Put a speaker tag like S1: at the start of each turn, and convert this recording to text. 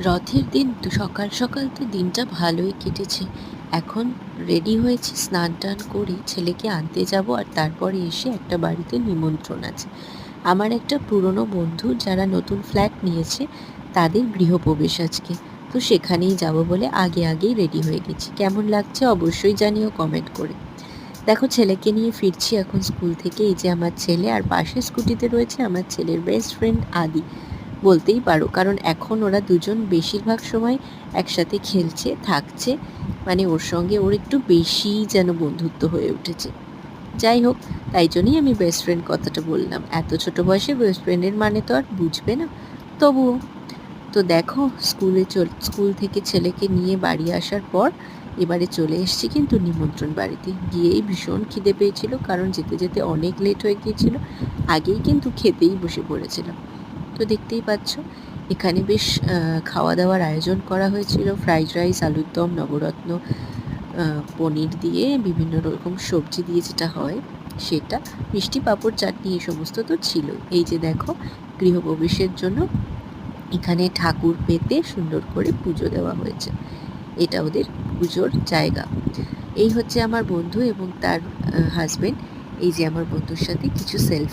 S1: রথের দিন সকাল সকাল তো দিনটা ভালোই কেটেছে। এখন রেডি হয়েছি, স্নান টান করে ছেলেকে আনতে যাব, আর তারপরে এসে একটা বাড়িতে নিমন্ত্রণ আছে। আমার একটা পুরনো বন্ধু যারা নতুন ফ্ল্যাট নিয়েছে, তাদের গৃহপ্রবেশ আজকে। তো সেখানেই যাব বলে আগেই রেডি হয়ে গেছি। কেমন লাগছে অবশ্যই জানিও কমেন্ট করে। দেখো, ছেলেকে নিয়ে ফিরছি এখন স্কুল থেকে। এই যে আমার ছেলে, আর পাশে স্কুটিতে রয়েছে আমার ছেলের বেস্ট ফ্রেন্ড আদি বলতেই পারো, কারণ এখন ওরা দুজন বেশিরভাগ সময় একসাথে খেলছে, থাকছে। মানে ওর সঙ্গে ওর একটু বেশিই যেন বন্ধুত্ব হয়ে উঠেছে। যাই হোক, তাই জন্যই আমি বেস্ট ফ্রেন্ড কথাটা বললাম। এত ছোট বয়সে বেস্ট ফ্রেন্ডের মানে তো আর বুঝবে না, তবুও। তো দেখো, স্কুল থেকে ছেলেকে নিয়ে বাড়ি আসার পর এবারে চলে এসেছি কিন্তু নিমন্ত্রণ বাড়িতে। গিয়েই ভীষণ খিদে পেয়েছিল, কারণ যেতে যেতে অনেক লেট হয়ে গিয়েছিল। আগেই কিন্তু খেতেই বসে পড়েছিলাম। তো দেখতেই পাচ্ছ, এখানে বেশ খাওয়া দাওয়ার আয়োজন করা হয়েছিল। ফ্রাইড রাইস, আলুর দম, নবরত্ন, পনির দিয়ে বিভিন্ন রকম সবজি দিয়ে যেটা হয় সেটা, মিষ্টি, পাঁপড়, চাটনি, এই সমস্ত তো ছিল। এই যে দেখো, গৃহপ্রবেশের জন্য এখানে ঠাকুর পেতে সুন্দর করে পুজো দেওয়া হয়েছে। এটা ওদের পুজোর জায়গা। এই হচ্ছে আমার বন্ধু এবং তার হাজবেন্ড। এই যে আমার বন্ধুর সাথে কিছু সেলফি